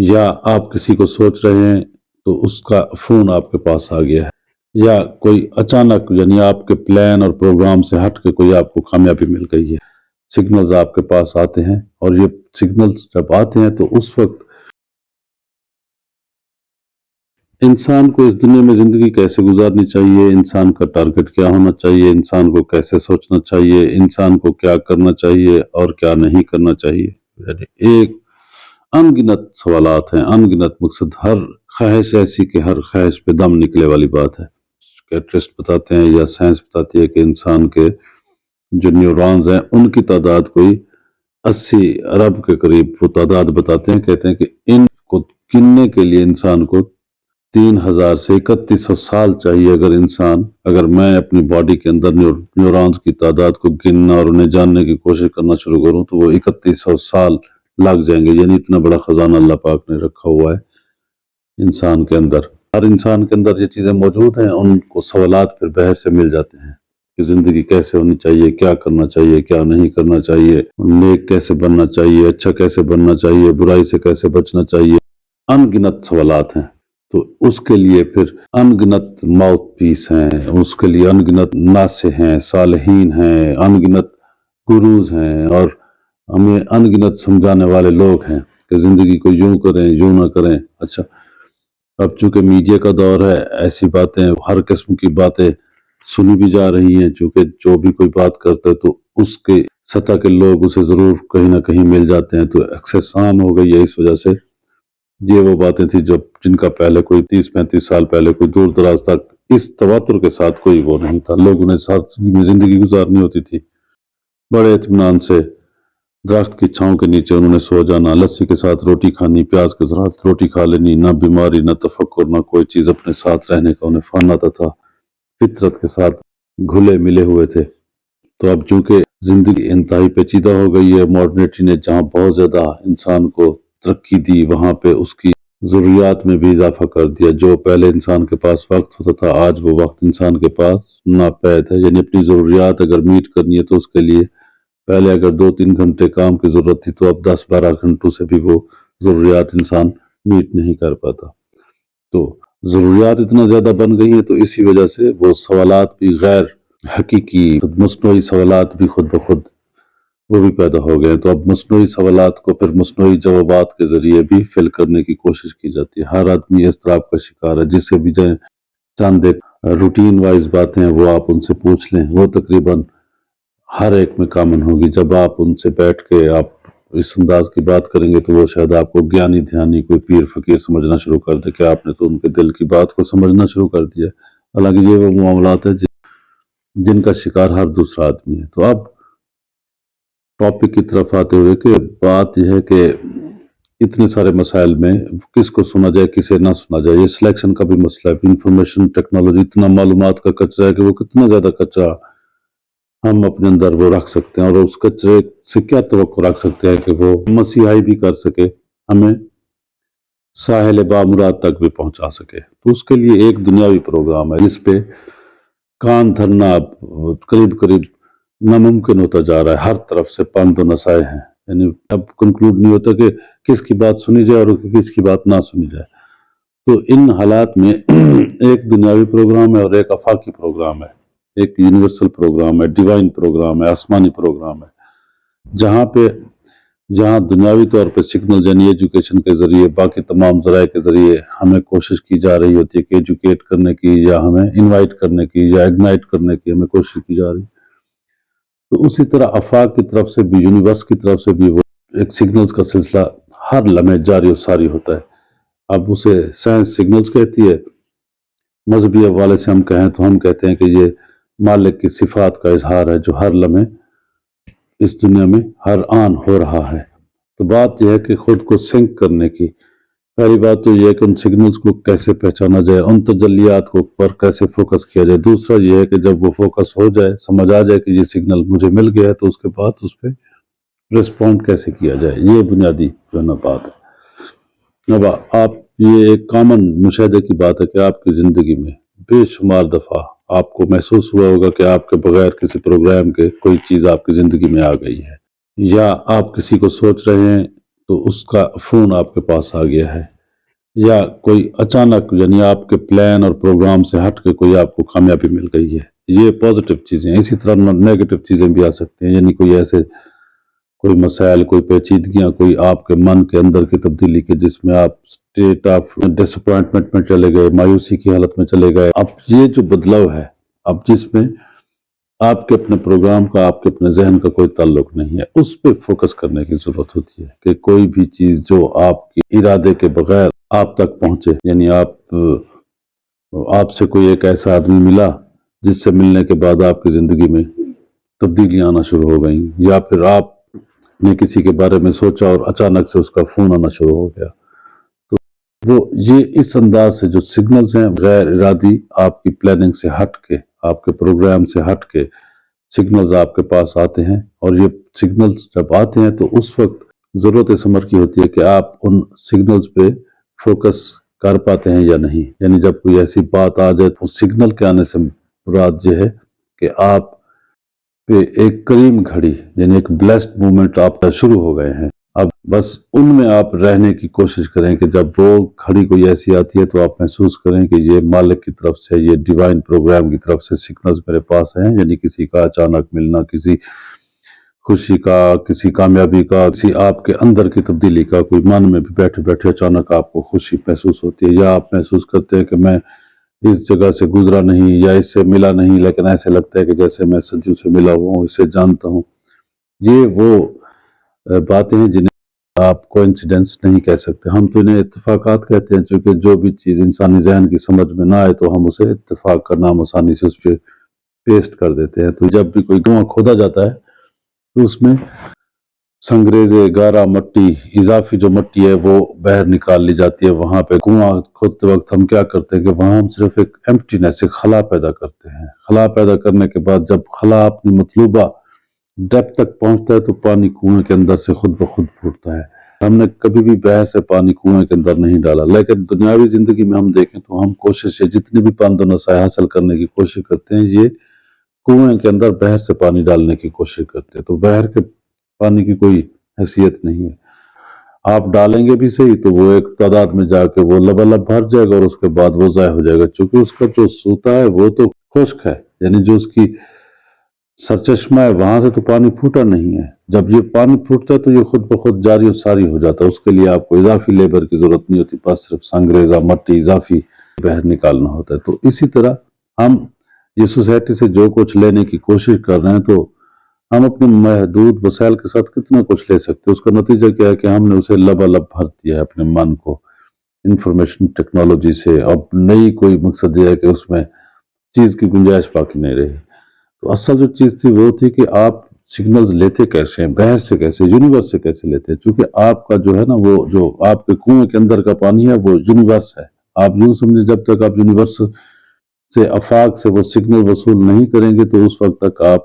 یا آپ کسی کو سوچ رہے ہیں تو اس کا فون آپ کے پاس آ گیا ہے، یا کوئی اچانک یعنی آپ کے پلان اور پروگرام سے ہٹ کے کوئی آپ کو کامیابی مل گئی ہے، سگنلز آپ کے پاس آتے ہیں، اور یہ سگنلز جب آتے ہیں تو اس وقت انسان کو اس دنیا میں زندگی کیسے گزارنی چاہیے، انسان کا ٹارگٹ کیا ہونا چاہیے، انسان کو کیسے سوچنا چاہیے، انسان کو کیا کرنا چاہیے اور کیا نہیں کرنا چاہیے، یعنی ایک ان گنت سوالات ہیں، ان گنت مقصد، ہر خواہش ایسی کہ ہر خواہش پہ دم نکلے والی بات ہے۔ سائکیٹرسٹ بتاتے ہیں یا سائنس بتاتی ہے کہ انسان کے جو نیورونز ہیں ان کی تعداد کوئی 80 ارب کے قریب وہ تعداد بتاتے ہیں، کہتے ہیں کہ ان کو گننے کے لیے انسان کو 3000 سے 3100 سال چاہیے۔ اگر میں اپنی باڈی کے اندر نیورونز کی تعداد کو گننا اور انہیں جاننے کی کوشش کرنا شروع کروں تو وہ 3100 سال لگ جائیں گے، یعنی اتنا بڑا خزانہ اللہ پاک نے رکھا ہوا ہے انسان کے اندر۔ ہر انسان کے اندر یہ چیزیں موجود ہیں، ان کو سوالات پھر بہر سے مل جاتے ہیں کہ زندگی کیسے ہونی چاہیے، کیا کرنا چاہیے، کیا نہیں کرنا چاہیے، نیک کیسے بننا چاہیے، اچھا کیسے بننا چاہیے، برائی سے کیسے بچنا چاہیے، ان گنت سوالات ہیں۔ تو اس کے لیے پھر ان گنت ماؤتھ پیس ہیں، اس کے لیے ان گنت ناصح ہیں، صالحین ہیں، ان گنت گروز ہیں، اور ہمیں ان گنت سمجھانے والے لوگ ہیں کہ زندگی کو یوں کریں، یوں نہ کریں۔ اچھا، اب چونکہ میڈیا کا دور ہے، ایسی باتیں، ہر قسم کی باتیں سنی بھی جا رہی ہیں، چونکہ جو بھی کوئی بات کرتا ہے تو اس کے سطح کے لوگ اسے ضرور کہیں نہ کہیں مل جاتے ہیں، تو ایکسیس عام ہو گئی ہے۔ اس وجہ سے یہ وہ باتیں تھی جن کا پہلے کوئی 30-35 سال پہلے کوئی دور دراز تک اس تواتر کے ساتھ کوئی وہ نہیں تھا، لوگوں نے ساتھ میں زندگی گزارنی ہوتی تھی بڑے اطمینان سے، درخت کی چھاؤں کے نیچے انہوں نے سو جانا، لسی کے ساتھ روٹی کھانی، پیاز کے ساتھ روٹی کھا لینی، نہ بیماری، نہ تفکر، نہ کوئی چیز اپنے ساتھ رہنے کا انہیں فن آتا تھا، فطرت کے ساتھ گھلے ملے ہوئے تھے۔ تو اب چونکہ زندگی انتہائی پیچیدہ ہو گئی ہے، ماڈرنٹی نے جہاں بہت زیادہ انسان کو ترقی دی، وہاں پہ اس کی ضروریات میں بھی اضافہ کر دیا۔ جو پہلے انسان کے پاس وقت ہوتا تھا، آج وہ وقت انسان کے پاس ناپید ہے، یعنی اپنی ضروریات اگر میٹ کرنی ہے تو اس کے لیے پہلے اگر 2-3 گھنٹے کام کی ضرورت تھی تو اب 10-12 گھنٹوں سے بھی وہ ضروریات انسان میٹ نہیں کر پاتا۔ تو ضروریات اتنا زیادہ بن گئی ہیں، تو اسی وجہ سے وہ سوالات بھی غیر حقیقی، مصنوعی سوالات بھی خود بخود وہ بھی پیدا ہو گئے ہیں۔ تو اب مصنوعی سوالات کو پھر مصنوعی جوابات کے ذریعے بھی فل کرنے کی کوشش کی جاتی ہے۔ ہر آدمی اضطراب کا شکار ہے، جس سے بھی جائیں چند ایک روٹین وائز باتیں ہیں وہ آپ ان سے پوچھ لیں، وہ تقریباً ہر ایک میں کامن ہوگی۔ جب آپ ان سے بیٹھ کے آپ اس انداز کی بات کریں گے تو وہ شاید آپ کو گیانی دھیانی کوئی پیر فقیر سمجھنا شروع کر دے کہ آپ نے تو ان کے دل کی بات کو سمجھنا شروع کر دیا۔ حالانکہ یہ وہ معاملات ہیں جن کا شکار ہر دوسرا آدمی ہے۔ تو اب ٹاپک کی طرف آتے ہوئے کہ بات یہ ہے کہ اتنے سارے مسائل میں کس کو سنا جائے کسے نہ سنا جائے، یہ سلیکشن کا بھی مسئلہ ہے۔ انفارمیشن ٹیکنالوجی اتنا معلومات کا کچرا ہے کہ وہ کتنا زیادہ کچرا ہم اپنے اندر وہ رکھ سکتے ہیں، اور اس کچرے سے کیا توقع رکھ سکتے ہیں کہ وہ مسیحائی بھی کر سکے، ہمیں ساحل بامراد تک بھی پہنچا سکے۔ تو اس کے لیے ایک دنیاوی پروگرام ہے جس پہ کان دھرنا اب قریب قریب ناممکن ہوتا جا رہا ہے۔ ہر طرف سے پند و نسائے ہیں، یعنی اب کنکلوڈ نہیں ہوتا کہ کس کی بات سنی جائے اور کس کی بات نہ سنی جائے۔ تو ان حالات میں ایک دنیاوی پروگرام ہے اور ایک آفاقی پروگرام ہے، ایک یونیورسل پروگرام ہے، ڈیوائن پروگرام ہے، آسمانی پروگرام ہے، جہاں دنیاوی طور پہ سگنل یعنی ایجوکیشن کے ذریعے، باقی تمام ذرائع کے ذریعے ہمیں کوشش کی جا رہی ہوتی ہے کہ ایجوکیٹ کرنے کی، یا ہمیں انوائٹ کرنے کی، یا اگنائٹ کرنے کی ہمیں کوشش کی جا رہی ہے۔ تو اسی طرح آفاق کی طرف سے بھی، یونیورس کی طرف سے بھی وہ ایک سگنلز کا سلسلہ ہر لمحے جاری و ساری ہوتا ہے۔ اب اسے سائنس سگنلز کہتی ہے، مذہبی حوالے سے ہم کہیں تو ہم کہتے ہیں کہ یہ مالک کی صفات کا اظہار ہے جو ہر لمحے اس دنیا میں ہر آن ہو رہا ہے۔ تو بات یہ ہے کہ خود کو سنک کرنے کی پہلی بات تو یہ ہے کہ ان سگنلز کو کیسے پہچانا جائے، ان تجلیات کو پر کیسے فوکس کیا جائے۔ دوسرا یہ ہے کہ جب وہ فوکس ہو جائے، سمجھ آ جائے کہ یہ سگنل مجھے مل گیا ہے، تو اس کے بعد اس پہ رسپونڈ کیسے کیا جائے، یہ بنیادی جو ہے نا بات ہے۔ اب آپ یہ ایک کامن مشاہدے کی بات ہے کہ آپ کی زندگی میں بے شمار دفعہ آپ کو محسوس ہوا ہوگا کہ آپ کے بغیر کسی پروگرام کے کوئی چیز آپ کی زندگی میں آ گئی ہے، یا آپ کسی کو سوچ رہے ہیں تو اس کا فون آپ کے پاس آ گیا ہے، یا کوئی اچانک یعنی آپ کے پلان اور پروگرام سے ہٹ کے کوئی آپ کو کامیابی مل گئی ہے، یہ پازیٹیو چیزیں ہیں۔ اسی طرح نیگیٹو چیزیں بھی آ سکتی ہیں، یعنی کوئی مسائل، کوئی پیچیدگیاں، کوئی آپ کے من کے اندر کی تبدیلی کے جس میں آپ اسٹیٹ آف ڈس اپوائنٹمنٹ میں چلے گئے، مایوسی کی حالت میں چلے گئے۔ اب یہ جو بدلاؤ ہے، اب جس میں آپ کے اپنے پروگرام کا، آپ کے اپنے ذہن کا کوئی تعلق نہیں ہے، اس پہ فوکس کرنے کی ضرورت ہوتی ہے کہ کوئی بھی چیز جو آپ کے ارادے کے بغیر آپ تک پہنچے، یعنی آپ سے کوئی ایک ایسا آدمی ملا جس سے ملنے کے بعد آپ کی زندگی میں تبدیلیاں آنا شروع ہو گئیں، یا پھر آپ نے کسی کے بارے میں سوچا اور اچانک سے اس کا فون آنا شروع ہو گیا، تو وہ یہ اس انداز سے جو سگنلز ہیں غیر ارادی آپ کی پلاننگ سے ہٹ کے، آپ کے پروگرام سے ہٹ کے سگنلز آپ کے پاس آتے ہیں، اور یہ سگنلز جب آتے ہیں تو اس وقت ضرورت اس امر کی ہوتی ہے کہ آپ ان سگنلز پہ فوکس کر پاتے ہیں یا نہیں۔ یعنی جب کوئی ایسی بات آ جائے تو سگنل کے آنے سے مراد یہ ہے کہ آپ پہ ایک کریم گھڑی، یعنی ایک بلیسڈ مومنٹ آپ کا شروع ہو گئے ہیں۔ اب بس ان میں آپ رہنے کی کوشش کریں کہ جب وہ گھڑی کوئی ایسی آتی ہے تو آپ محسوس کریں کہ یہ مالک کی طرف سے، یہ ڈیوائن پروگرام کی طرف سے سگنلز میرے پاس ہیں، یعنی کسی کا اچانک ملنا، کسی خوشی کا، کسی کامیابی کا، کسی آپ کے اندر کی تبدیلی کا، کوئی من میں بھی بیٹھے بیٹھے اچانک آپ کو خوشی محسوس ہوتی ہے، یا آپ محسوس کرتے ہیں کہ میں اس جگہ سے گزرا نہیں یا اس سے ملا نہیں، لیکن ایسے لگتا ہے کہ جیسے میں صدیوں سے ملا ہوا ہوں، اسے جانتا ہوں۔ یہ وہ باتیں ہیں جنہیں آپ کوئنسیڈنس نہیں کہہ سکتے، ہم تو انہیں اتفاقات کہتے ہیں، چونکہ جو بھی چیز انسانی ذہن کی سمجھ میں نہ آئے تو ہم اسے اتفاق کا نام آسانی سے اس پہ پیسٹ کر دیتے ہیں۔ تو جب بھی کوئی کنواں کھودا جاتا ہے تو اس میں سنگریزے، گارا مٹی، اضافی جو مٹی ہے وہ باہر نکال لی جاتی ہے۔ وہاں پہ کنواں کھودتے وقت ہم کیا کرتے ہیں کہ وہاں ہم صرف ایک ایمپٹینس، ایک خلا پیدا کرتے ہیں۔ خلا پیدا کرنے کے بعد جب خلا اپنی مطلوبہ ڈیپتھ تک پہنچتا ہے تو پانی کنویں کے اندر سے خود بخود پھوٹتا ہے۔ ہم نے کبھی بھی باہر سے پانی کنویں کے اندر نہیں ڈالا، لیکن دنیاوی زندگی میں ہم دیکھیں تو ہم کوشش ہے جتنی بھی پاند و نسائیں حاصل کرنے کی کوشش کرتے ہیں، یہ کنویں کے اندر باہر سے پانی ڈالنے کی کوشش کرتے ہیں۔ تو باہر کے پانی کی کوئی حیثیت نہیں ہے، آپ ڈالیں گے بھی صحیح تو وہ ایک تعداد میں جا کے وہ لبالب بھر جائے گا اور اس کے بعد وہ ضائع ہو جائے گا، چونکہ اس کا جو سوتا ہے وہ تو خشک ہے، یعنی جو اس کی سرچشمہ ہے وہاں سے تو پانی پھوٹا نہیں ہے۔ جب یہ پانی پھوٹتا ہے تو یہ خود بخود جاری و ساری ہو جاتا ہے، اس کے لیے آپ کو اضافی لیبر کی ضرورت نہیں ہوتی، بس صرف سنگریزہ مٹی اضافی باہر نکالنا ہوتا ہے۔ تو اسی طرح ہم یہ سوسائٹی سے جو کچھ لینے کی کوشش کر رہے ہیں تو ہم اپنے محدود وسائل کے ساتھ کتنا کچھ لے سکتے ہیں، اس کا نتیجہ کیا ہے کہ ہم نے اسے لبالب بھر دیا ہے اپنے من کو انفارمیشن ٹیکنالوجی سے۔ اب نئی کوئی مقصد یہ ہے کہ اس میں چیز کی گنجائش باقی نہیں رہی۔ تو اصل جو چیز تھی وہ تھی کہ آپ سگنلز لیتے کیسے ہیں، باہر سے کیسے، یونیورس سے کیسے لیتے ہیں، چونکہ آپ کا جو ہے نا وہ جو آپ کے کنویں کے اندر کا پانی ہے وہ یونیورس ہے۔ آپ یوں سمجھیں جب تک آپ یونیورس سے، آفاق سے وہ سگنل وصول نہیں کریں گے تو اس وقت تک آپ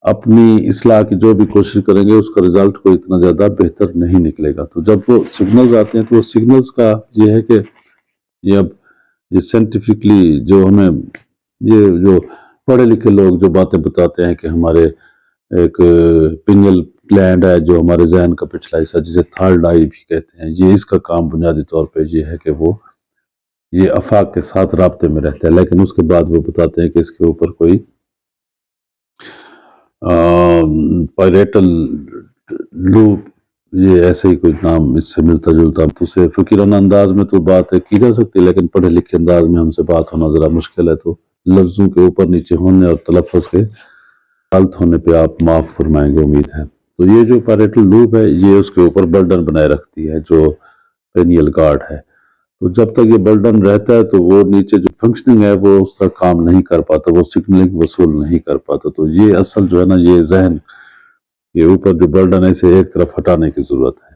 اپنی اصلاح کی جو بھی کوشش کریں گے اس کا رزلٹ کوئی اتنا زیادہ بہتر نہیں نکلے گا۔ تو جب وہ سگنلز آتے ہیں تو وہ سگنلز کا یہ ہے کہ یہ اب یہ سائنٹیفکلی جو ہمیں یہ جو پڑھے لکھے لوگ جو باتیں بتاتے ہیں کہ ہمارے ایک پینیل گلینڈ ہے جو ہمارے ذہن کا پچھلا حصہ جسے تھرڈ آئی بھی کہتے ہیں، یہ اس کا کام بنیادی طور پہ یہ ہے کہ وہ یہ آفاق کے ساتھ رابطے میں رہتا ہے، لیکن اس کے بعد وہ بتاتے ہیں کہ اس کے اوپر کوئی پیریٹل لوپ، یہ ایسے ہی کوئی نام اس سے ملتا جلتا، تو اسے فقیرانہ انداز میں تو بات کی جا سکتی، لیکن پڑھے لکھے انداز میں ہم سے بات ہونا ذرا مشکل ہے، تو لفظوں کے اوپر نیچے ہونے اور تلفظ کے غلط ہونے پہ آپ معاف فرمائیں گے، امید ہے۔ تو یہ جو پیریٹل لوب ہے یہ اس کے اوپر برڈن بنائے رکھتی ہے جو پینیل گارڈ ہے، تو جب تک یہ برڈن رہتا ہے تو وہ نیچے جو فنکشننگ ہے وہ اس طرح کام نہیں کر پاتا، وہ سگنلنگ وصول نہیں کر پاتا۔ تو یہ اصل جو ہے نا یہ ذہن کے اوپر جو برڈن ہے اسے ایک طرف ہٹانے کی ضرورت ہے۔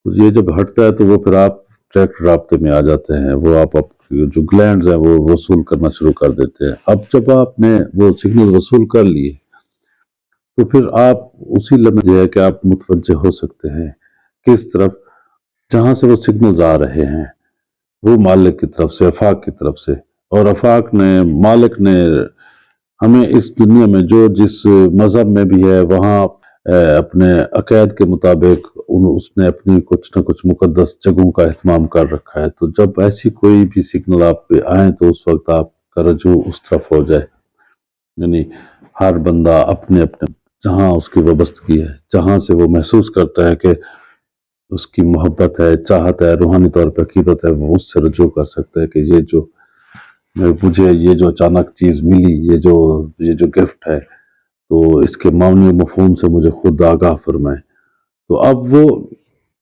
تو یہ جب ہٹتا ہے تو وہ پھر آپ ڈائریکٹ رابطے میں آ جاتے ہیں، وہ آپ جو گلینڈز ہیں وہ وصول کرنا شروع کر دیتے ہیں۔ اب جب آپ نے وہ سگنل وصول کر لیے تو پھر آپ اسی لمحے جو ہے کہ آپ متوجہ ہو سکتے ہیں کس طرف، جہاں سے وہ سگنلز آ رہے ہیں وہ مالک کی طرف سے، آفاق کی طرف سے، اور آفاق نے، مالک نے ہمیں اس دنیا میں جو جس مذہب میں بھی ہے وہاں اپنے عقائد کے مطابق اس نے اپنی کچھ نہ کچھ مقدس جگہوں کا اہتمام کر رکھا ہے. تو جب ایسی کوئی بھی سگنل آپ پہ آئیں تو اس وقت آپ کا رجوع اس طرف ہو جائے. یعنی ہر بندہ اپنے اپنے جہاں اس کی وابستگی ہے، جہاں سے وہ محسوس کرتا ہے کہ اس کی محبت ہے، چاہت ہے، روحانی طور پہ عقیدت ہے، وہ اس سے رجوع کر سکتا ہے کہ مجھے یہ جو اچانک چیز ملی، یہ جو گفٹ ہے، تو اس کے معنی و مفہوم سے مجھے خود آگاہ فرمائے. تو اب وہ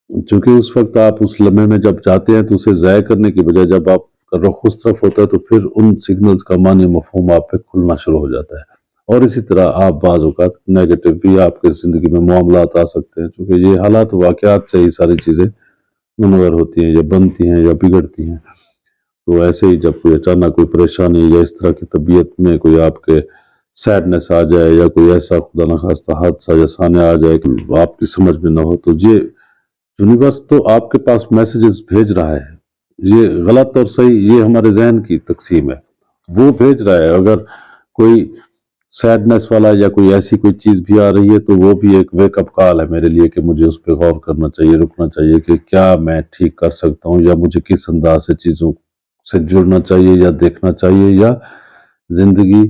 چونکہ اس وقت آپ اس لمحے میں جب جاتے ہیں تو اسے ضائع کرنے کی بجائے جب آپ کا رخ اس طرف ہوتا ہے تو پھر ان سگنلز کا معنی و مفہوم آپ پہ کھلنا شروع ہو جاتا ہے. اور اسی طرح آپ بعض اوقات نیگیٹو بھی آپ کے زندگی میں معاملات آ سکتے ہیں، چونکہ یہ حالات و واقعات سے ہی ساری چیزیں منور ہوتی ہیں یا بنتی ہیں یا بگڑتی ہیں. تو ایسے ہی جب کوئی اچانک کوئی پریشانی یا اس طرح کی طبیعت میں کوئی آپ کے سیڈنس آ جائے یا کوئی ایسا خدا نخواستہ حادثہ یا سانحہ آ جائے کہ آپ کی سمجھ میں نہ ہو، تو یہ یونیورس تو آپ کے پاس میسیجز بھیج رہا ہے. یہ غلط اور صحیح یہ ہمارے ذہن کی تقسیم ہے، وہ بھیج رہا ہے. اگر کوئی سیڈنس والا یا کوئی ایسی کوئی چیز بھی آ رہی ہے تو وہ بھی ایک ویک اپ کال ہے میرے لیے کہ مجھے اس پہ غور کرنا چاہیے، رکنا چاہیے کہ کیا میں ٹھیک کر سکتا ہوں، یا مجھے کس انداز سے چیزوں سے جڑنا چاہیے یا دیکھنا چاہیے، یا زندگی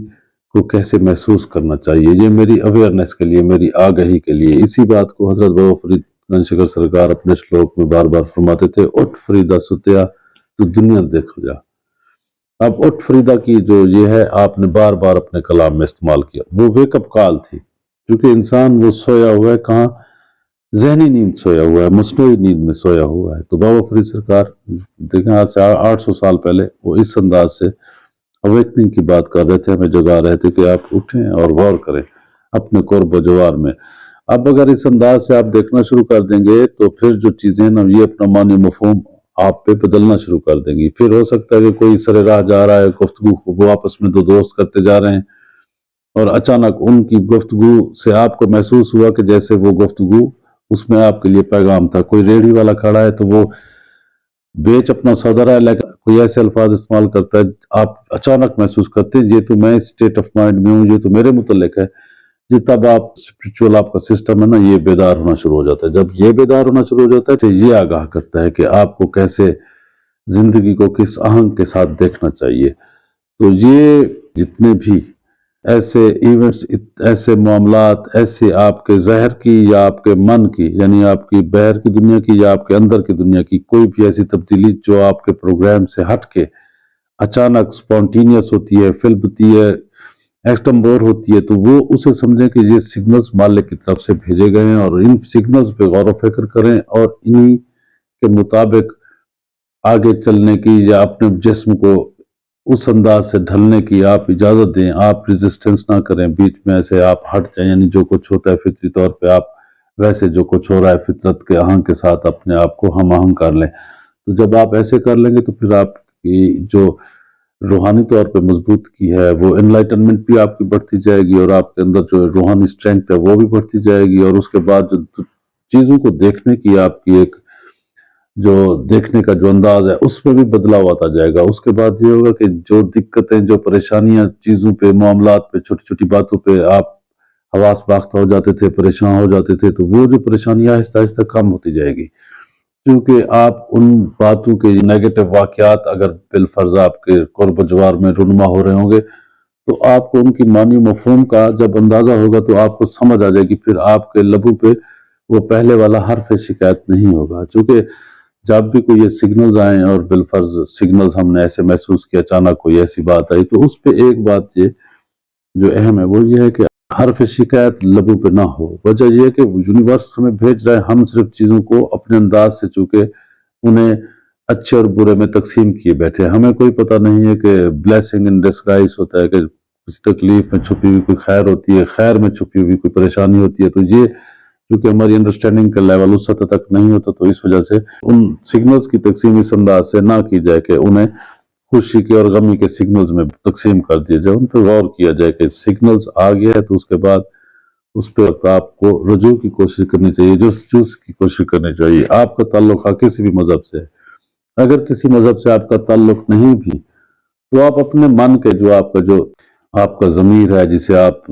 کو کیسے محسوس کرنا چاہیے. یہ میری اویئرنیس کے لیے، میری آگہی کے لیے. اسی بات کو حضرت بابا فرید گنج شکر سرکار اپنے شلوک میں بار بار فرماتے تھے، اٹھ فریدہ ستیا تو دنیا دیکھ جا. اب اٹھ فریدہ کی جو یہ ہے آپ نے بار بار اپنے کلام میں استعمال کیا، وہ ویک اپ کال تھی. کیونکہ انسان وہ سویا ہوا ہے، کہاں ذہنی نیند سویا ہوا ہے، مصنوعی نیند میں سویا ہوا ہے. تو بابا فرید سرکار دیکھیں آج سے 800 سال پہلے وہ اس انداز سے اویکننگ کی بات کر رہے تھے، ہمیں جگا رہے تھے کہ آپ اٹھیں اور غور کریں اپنے قرب و جوار میں. اب اگر اس انداز سے آپ دیکھنا شروع کر دیں گے تو پھر جو چیزیں نا یہ اپنا معنی مفہوم آپ پہ بدلنا شروع کر دیں گی. پھر ہو سکتا ہے کہ کوئی سر راہ جا رہا ہے، گفتگو وہ آپس میں دو دوست کرتے جا رہے ہیں اور اچانک ان کی گفتگو سے آپ کو محسوس ہوا کہ جیسے وہ گفتگو اس میں آپ کے لیے پیغام تھا. کوئی ریڑھی والا کھڑا ہے تو وہ بیچ اپنا سودا رہا ہے، لیکن کوئی ایسے الفاظ استعمال کرتا ہے، آپ اچانک محسوس کرتے ہیں یہ تو میں اسٹیٹ آف مائنڈ میں ہوں، یہ تو میرے متعلق ہے. یہ تب آپ اسپرچول آپ کا سسٹم ہے نا، یہ بیدار ہونا شروع ہو جاتا ہے. جب یہ بیدار ہونا شروع ہو جاتا ہے تو یہ آگاہ کرتا ہے کہ آپ کو کیسے زندگی کو کس آہنگ کے ساتھ دیکھنا چاہیے. تو یہ جتنے بھی ایسے ایونٹس، ایسے معاملات، ایسے آپ کے ظاہر کی یا آپ کے من کی، یعنی آپ کی باہر کی دنیا کی یا آپ کے اندر کی دنیا کی کوئی بھی ایسی تبدیلی جو آپ کے پروگرام سے ہٹ کے اچانک سپونٹینیس ہوتی ہے، فلپتی ہے، ایکسٹمبور ہوتی ہے، تو وہ اسے سمجھیں کہ یہ سگنلز مالک کی طرف سے بھیجے گئے ہیں اور ان سگنلز پہ غور و فکر کریں اور انہی کے مطابق آگے چلنے کی یا اپنے جسم کو اس انداز سے ڈھلنے کی آپ اجازت دیں. آپ ریزسٹنس نہ کریں، بیچ میں ایسے آپ ہٹ جائیں. یعنی جو کچھ ہوتا ہے فطری طور پہ آپ ویسے جو کچھ ہو رہا ہے فطرت کے آہنگ کے ساتھ اپنے آپ کو ہم آہنگ کر لیں. تو جب آپ ایسے کر لیں گے تو پھر آپ کی جو روحانی طور پہ مضبوط کی ہے وہ انلائٹنمنٹ بھی آپ کی بڑھتی جائے گی اور آپ کے اندر جو روحانی اسٹرینگتھ ہے وہ بھی بڑھتی جائے گی. اور اس کے بعد جو چیزوں کو دیکھنے کی آپ کی ایک جو دیکھنے کا جو انداز ہے اس میں بھی بدلاؤ آتا جائے گا. اس کے بعد یہ ہوگا کہ جو دقتیں، جو پریشانیاں چیزوں پہ، معاملات پہ، چھوٹی چھوٹی باتوں پہ آپ حواس باختہ ہو جاتے تھے، پریشان ہو جاتے تھے، تو وہ جو پریشانیاں آہستہ آہستہ کم ہوتی جائے گی. کیونکہ آپ ان باتوں کے نیگیٹو واقعات اگر بالفرض آپ کے قرب و جوار میں رونما ہو رہے ہوں گے تو آپ کو ان کی معنی مفہوم کا جب اندازہ ہوگا تو آپ کو سمجھ آ جائے گی. پھر آپ کے لبوں پہ وہ پہلے والا حرف شکایت نہیں ہوگا. چونکہ جب بھی کوئی یہ سگنلز آئیں اور بالفرض سگنلز ہم نے ایسے محسوس کیا، اچانک کوئی ایسی بات آئی، تو اس پہ ایک بات یہ جو اہم ہے وہ یہ ہے کہ حرف شکایت لبوں پہ نہ ہو. وجہ یہ ہے کہ یونیورس ہمیں بھیج رہا ہے، ہم صرف چیزوں کو اپنے انداز سے چونکہ انہیں اچھے اور برے میں تقسیم کیے بیٹھے ہیں. ہمیں کوئی پتہ نہیں ہے کہ بلیسنگ ان ڈسگائز ہوتا ہے، کہ کسی تکلیف میں چھپی ہوئی کوئی خیر ہوتی ہے، خیر میں چھپی ہوئی کوئی پریشانی ہوتی ہے. تو یہ کیونکہ ہماری انڈرسٹینڈنگ کا لیول اس سطح تک نہیں ہوتا، تو اس وجہ سے ان سگنلز کی تقسیم اس انداز سے نہ کی جائے کہ انہیں خوشی کے اور غمی کے سگنلز میں تقسیم کر دیا جائے. ان پہ غور کیا جائے کہ سگنلز آ گیا ہے تو اس کے بعد اس پہ آپ کو رجوع کی کوشش کرنی چاہیے، جستجو کی کوشش کرنی چاہیے. آپ کا تعلق کسی بھی مذہب سے ہے، اگر کسی مذہب سے آپ کا تعلق نہیں بھی تو آپ اپنے من کے جو آپ کا ضمیر ہے، جسے آپ